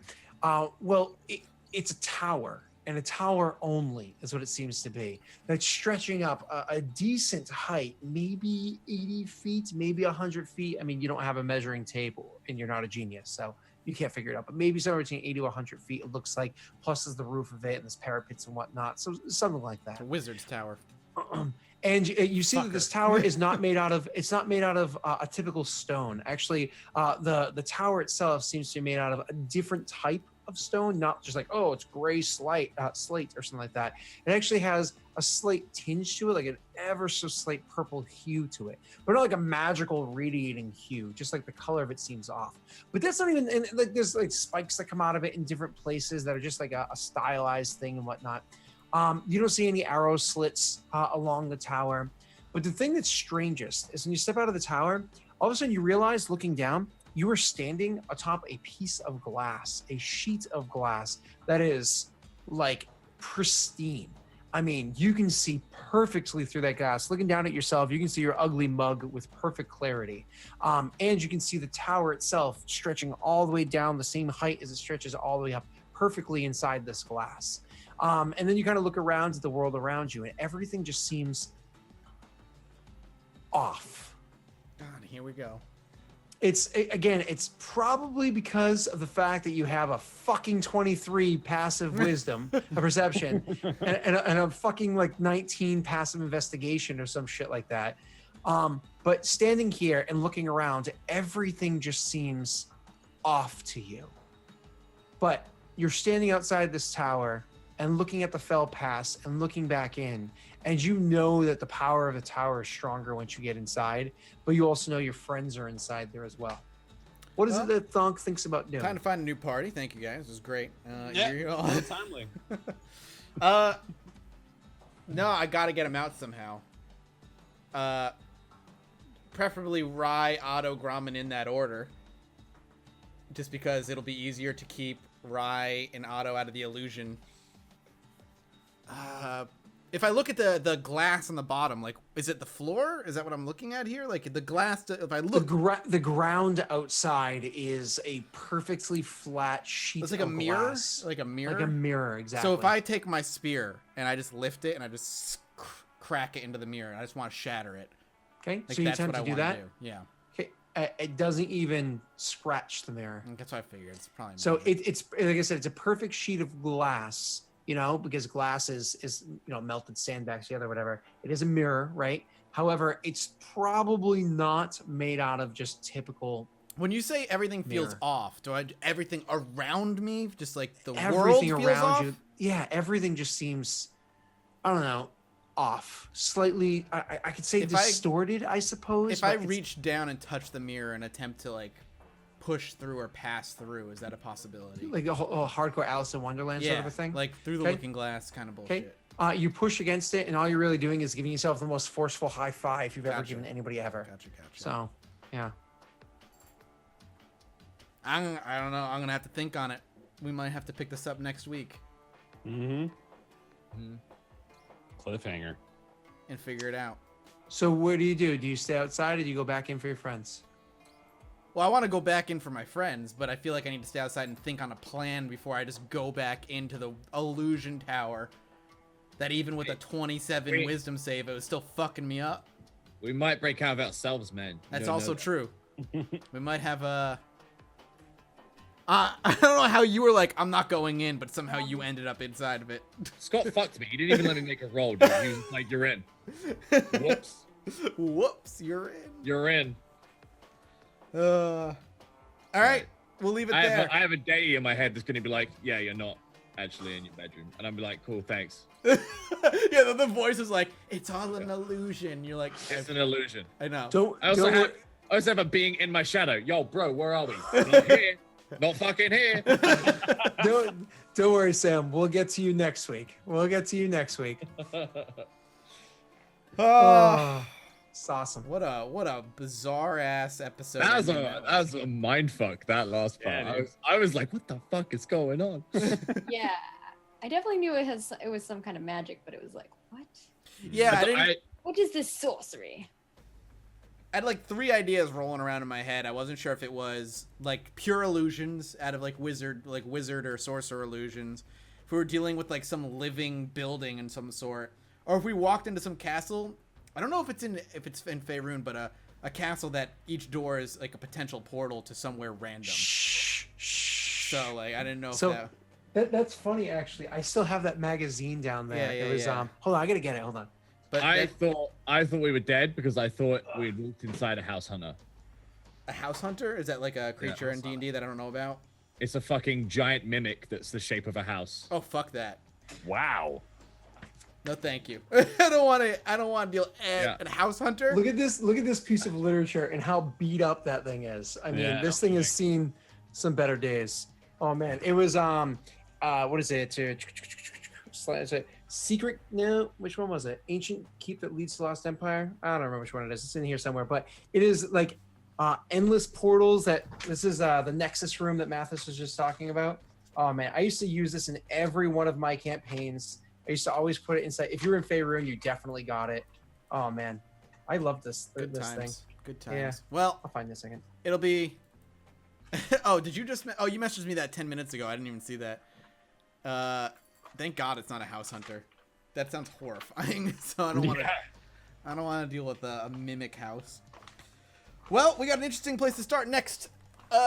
it's a tower, and a tower only is what it seems to be. That's stretching up a decent height, maybe 80 feet, maybe 100 feet. I mean, you don't have a measuring tape and you're not a genius, so you can't figure it out. But maybe somewhere between 80 to 100 feet, it looks like. Plus, there's the roof of it and there's parapets and whatnot. So something like that. A wizard's tower. And you see that this tower is not made out of. It's not made out of a typical stone. Actually, the tower itself seems to be made out of a different type of stone, not just like, oh, it's gray slate or something like that. It actually has a slight tinge to it, like an ever so slight purple hue to it, but not like a magical radiating hue, just like the color of it seems off. But that's not even, and like there's like spikes that come out of it in different places that are just like a stylized thing and whatnot. You don't see any arrow slits along the tower. But the thing that's strangest is when you step out of the tower, all of a sudden you realize, looking down, you are standing atop a piece of glass, a sheet of glass that is like pristine. I mean, you can see perfectly through that glass. Looking down at yourself, you can see your ugly mug with perfect clarity. And you can see the tower itself stretching all the way down the same height as it stretches all the way up, perfectly inside this glass. And then you kind of look around at the world around you, and everything just seems off. God, here we go. It's probably because of the fact that you have a fucking 23 passive wisdom, a perception, and a fucking like 19 passive investigation or some shit like that. But standing here and looking around, everything just seems off to you. But you're standing outside this tower and looking at the Fell Pass and looking back in, and you know that the power of the tower is stronger once you get inside, but you also know your friends are inside there as well. What is it that Thonk thinks about doing? Time to find a new party. Thank you, guys. This was great. Yeah, you're all- so timely. No, I gotta get him out somehow. Preferably Rye, Otto, Grommen in that order. Just because it'll be easier to keep Rye and Otto out of the illusion. If I look at the glass on the bottom, like, is it the floor? Is that what I'm looking at here? Like the glass, if I look... The ground outside is a perfectly flat sheet It's like of a mirror? glass. Like a mirror? Like a mirror, exactly. So if I take my spear and I just lift it and I just crack it into the mirror and I just want to shatter it. Okay, Like so you that's attempt what to I do want that? to do. Yeah. Okay, it doesn't even scratch the mirror. That's what I figured. It's probably So magic. it's like I said, it's a perfect sheet of glass, because glass is melted sandbags together, whatever. It is a mirror, right? However, it's probably not made out of just typical. When you say everything feels mirror. off, everything around me, just like the world Everything feels around off? you, yeah, everything just seems, I don't know, off, slightly. I could say If I- distorted, I suppose. If but I it's- reach down and touch the mirror and attempt to like push through or pass through. Is that a possibility? Like a hardcore Alice in Wonderland yeah, sort of a thing. like through the Okay. looking glass kind of bullshit. Okay. You push against it, and all you're really doing is giving yourself the most forceful high five you've ever Gotcha. given anybody ever. Gotcha. So, yeah. I don't know. I'm gonna have to think on it. We might have to pick this up next week Mm-hmm. Cliffhanger. and figure it out. So what do? Do you stay outside, or do you go back in for your friends? Well, I want to go back in for my friends, but I feel like I need to stay outside and think on a plan before I just go back into the illusion tower. That even with a 27 Wait. wisdom save, it was still fucking me up. We might break out of ourselves, man. You That's don't also know that. true. We might have a. I don't know how you were like, I'm not going in, but somehow you ended up inside of it. Scott fucked me. He didn't even let me make a roll, dude. He was like, "You're in." Whoops. Whoops, you're in. You're in. All right, we'll leave it there. I have a day in my head that's gonna be like, "Yeah, you're not actually in your bedroom," and I'm be like, "Cool, thanks." Yeah, the voice is like, it's all an illusion. You're like, It's an illusion. I know. I also have a being in my shadow. Yo, bro, where are we? Not here. Not fucking here. don't worry, Sam. We'll get to you next week. It's awesome. What a bizarre ass episode. That was a mind fuck. That last part. Yeah, I was like, what the fuck is going on? Yeah, I definitely knew it was some kind of magic, but it was like, what? Yeah, I What is this sorcery? had like 3 ideas rolling around in my head. I wasn't sure if it was like pure illusions out of like wizard or sorcerer illusions. If we were dealing with like some living building in some sort, or if we walked into some castle. I don't know if it's in Faerun, but a castle that each door is like a potential portal to somewhere random. Shh. So like I didn't know if So that's funny actually. I still have that magazine down there. Yeah, it was yeah. hold on, I gotta get it. Hold on. but I thought we were dead because I thought we had walked inside a house hunter. a house hunter, is that like a creature in D&D that I don't know about? It's a fucking giant mimic that's the shape of a house. Oh fuck that. Wow. No, thank you. I don't want to deal Yeah. a house hunter. Look at this piece of literature and how beat up that thing is. I mean, Yeah, this thing has seen some better days. Oh man, it was what is it? It's a secret. No, which one was it? Ancient Keep that leads to Lost Empire. I don't remember which one it is. It's in here somewhere, but it is like endless portals. This is the Nexus room that Mathis was just talking about. Oh man, I used to use this in every one of my campaigns. I used to always put it inside. If you were in Faerun, you definitely got it. Oh man, I love this Good this thing. times. Good times. Yeah. Well, I'll find it in a second. it'll be. Oh, did you just? Oh, you messaged me that 10 minutes ago. I didn't even see that. Thank God it's not a house hunter. That sounds horrifying. So I don't want to. I don't want to deal with a mimic house. Well, we got an interesting place to start next.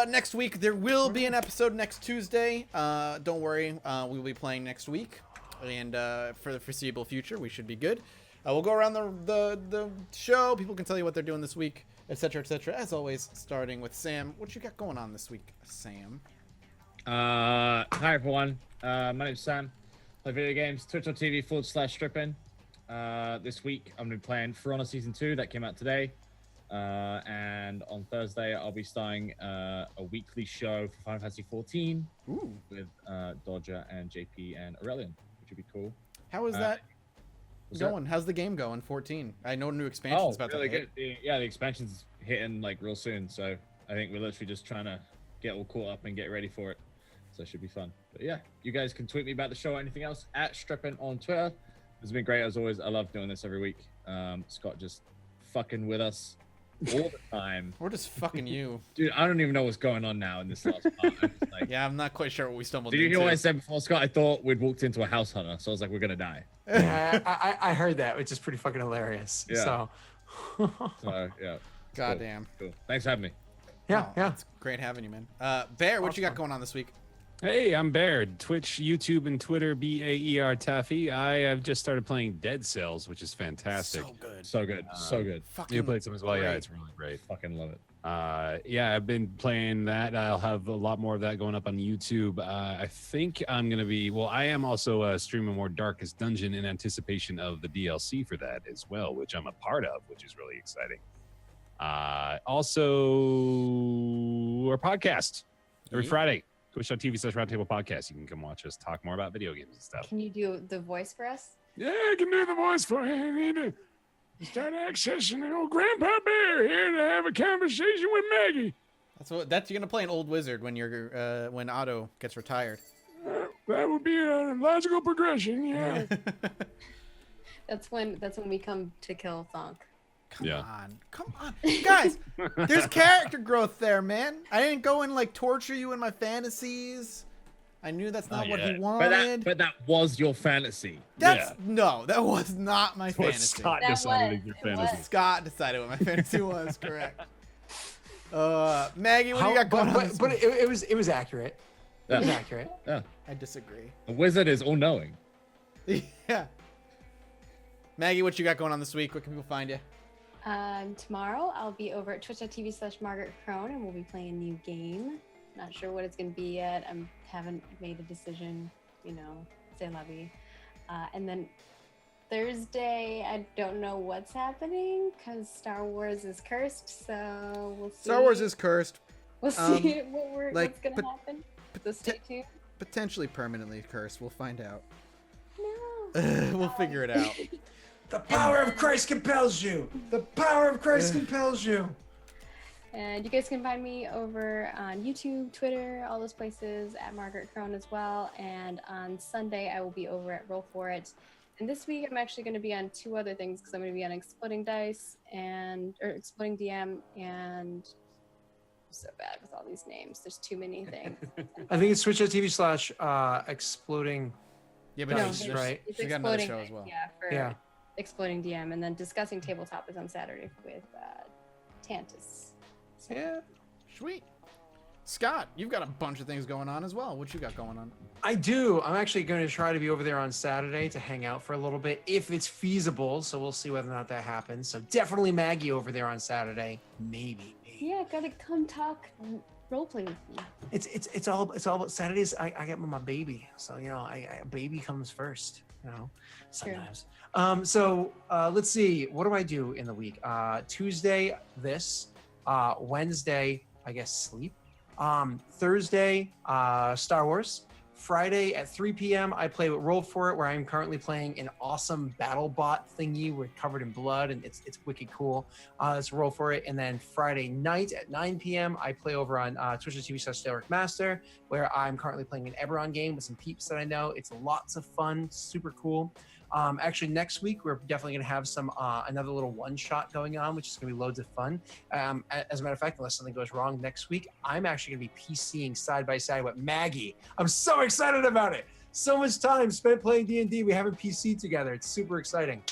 Next week there will be an episode next Tuesday. Don't worry, we will be playing next week, and for the foreseeable future, we should be good. We'll go around the show. People can tell you what they're doing this week, etc., etc. As always, starting with Sam. What you got going on this week, Sam? Hi everyone. My name's Sam. Play video games. Twitch.tv/strippin. This week I'm gonna be playing For Honor Season 2 that came out today. And on Thursday I'll be starting a weekly show for Final Fantasy 14 with Dodger and JP and Aurelian, which would be cool. How is that what's that? going? How's the game going? 14. I know new expansion's about really to hit. good. The expansion's hitting like real soon, so I think we're literally just trying to get all caught up and get ready for it. So it should be fun. But yeah, you guys can tweet me about the show or anything else at Strippin on Twitter. It's been great as always. I love doing this every week. Scott just fucking with us all the time. We're just fucking you. Dude, I don't even know what's going on now in this last part. I'm just like, Yeah, I'm not quite sure what we stumbled did you into. hear what I said before, Scott? I thought we'd walked into a house hunter, so I was like, we're gonna die. Yeah, I heard that, which is pretty fucking hilarious. Yeah. So, So yeah. Goddamn. Cool. Thanks for having me. yeah, Oh, yeah. It's great having you, man. Bear, what you got Awesome. going on this week? Hey, I'm Baird. Twitch, YouTube, and Twitter, BAER Taffy. I have just started playing Dead Cells, which is fantastic. So good. So good. So good. Fucking You played some as well? Yeah, great. it's really great. Fucking love it. Yeah, I've been playing that. I'll have a lot more of that going up on YouTube. I think I'm going to be, well, I am also streaming more Darkest Dungeon in anticipation of the DLC for that as well, which I'm a part of, which is really exciting. Also, our podcast every Yeah. Friday. Twitch.tv/roundtable podcast. You can come watch us talk more about video games and stuff. Can you do the voice for us? Yeah, I can do the voice for you. I need to start accessing old Grandpa Bear here to have a conversation with Maggie. That's you're gonna play an old wizard when Otto gets retired. That would be a logical progression, yeah. That's when we come to kill Thonk. Come on, guys. There's character growth there, man. I didn't go and like torture you in my fantasies. I knew that's not what he wanted. But that was your fantasy. No, that was not my What fantasy. Scott That decided was- your it fantasy. was. Scott decided what my fantasy was. Correct. Maggie, what do you got going on? this But week? it was accurate. It was Yeah. accurate. I disagree. A wizard is all-knowing. Yeah. Maggie, what you got going on this week? Where can people find you? Tomorrow I'll be over at twitch.tv/Margaret Crone and we'll be playing a new game. Not sure what it's gonna be yet. I haven't made a decision. C'est la vie. And then Thursday, I don't know what's happening because Star Wars is cursed. So we'll see. Star Wars is cursed. We'll see what's gonna pot- happen. So stay tuned. Potentially permanently cursed. We'll find out. No. We'll figure it out. The power of Christ compels you. The power of Christ compels you. And you guys can find me over on YouTube, Twitter, all those places at Margaret Crone as well. And on Sunday, I will be over at Roll For It. And this week, I'm actually going to be on 2 other things because I'm going to be on Exploding Dice or Exploding DM. And I'm so bad with all these names. There's too many things. I think it's twitch.tv/exploding. Yeah, but Nice, there's- right? It's We got another Exploding show as well. Yeah, for Yeah. Exploding DM. And then Discussing Tabletop is on Saturday with Tantus. So, Yeah. Sweet. Scott, you've got a bunch of things going on as well. What you got going on? I do. I'm actually going to try to be over there on Saturday to hang out for a little bit if it's feasible. So we'll see whether or not that happens. So definitely Maggie over there on Saturday. Maybe. yeah, gotta come talk roleplay with me. It's all about Saturdays. I get my baby. So a baby comes first. Sometimes. So let's see. What do I do in the week? Tuesday, Wednesday, I guess sleep. Thursday, Star Wars. Friday at 3 p.m. I play with Roll For It, where I'm currently playing an awesome battle bot thingy. We're covered in blood, and it's wicked cool. Let's Roll For It. And then Friday night at 9 p.m. I play over on twitch.tv/StarWarsMaster, where I'm currently playing an Eberron game with some peeps that I know. It's lots of fun, super cool. Actually, next week we're definitely going to have some another little one-shot going on, which is going to be loads of fun. As a matter of fact, unless something goes wrong next week, I'm actually going to be PCing side by side with Maggie. I'm so excited about it. So much time spent playing D&D. We haven't PC'd together. It's super exciting.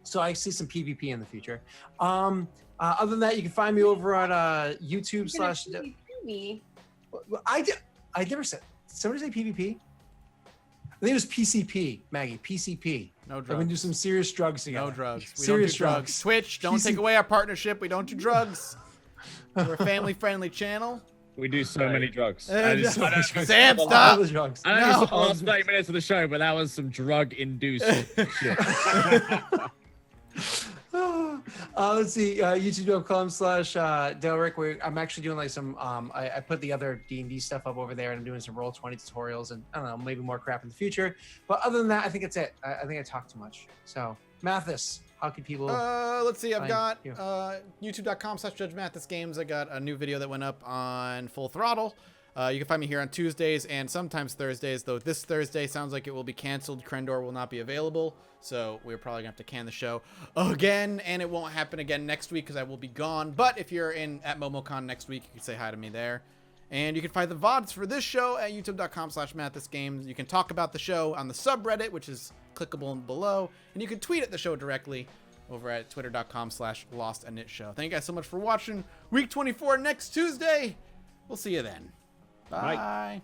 So I see some PvP in the future. Other than that, you can find me over on YouTube / Me. I never said. Somebody say PvP? I think it was PCP, Maggie. PCP. No I'm gonna drugs. do some serious drugs together. No drugs. We Serious don't do drugs. drugs. Twitch, don't take away our partnership. We don't do drugs. We're a family-friendly channel. We do so many drugs. Sam, All stop. the drugs. I know No. you saw the last 30 minutes of the show, but that was some drug-induced shit. Let's see, youtube.com/Delric, where I'm actually doing like some, I put the other D&D stuff up over there, and I'm doing some Roll20 tutorials, and I don't know, maybe more crap in the future. But other than that, I think it's it. I think I talked too much. So, Mathis, how can people... Let's see. I've Fine. got You. youtube.com/JudgeMathisGames. I got a new video that went up on Full Throttle. You can find me here on Tuesdays and sometimes Thursdays, though this Thursday sounds like it will be canceled. Krendor will not be available, so we're probably going to have to can the show again, and it won't happen again next week because I will be gone. But if you're at MomoCon next week, you can say hi to me there. And you can find the VODs for this show at youtube.com/MathisGames. You can talk about the show on the subreddit, which is clickable below, and you can tweet at the show directly over at twitter.com/LostAKnitShow. Thank you guys so much for watching. Week 24 next Tuesday. We'll see you then. Bye. Bye.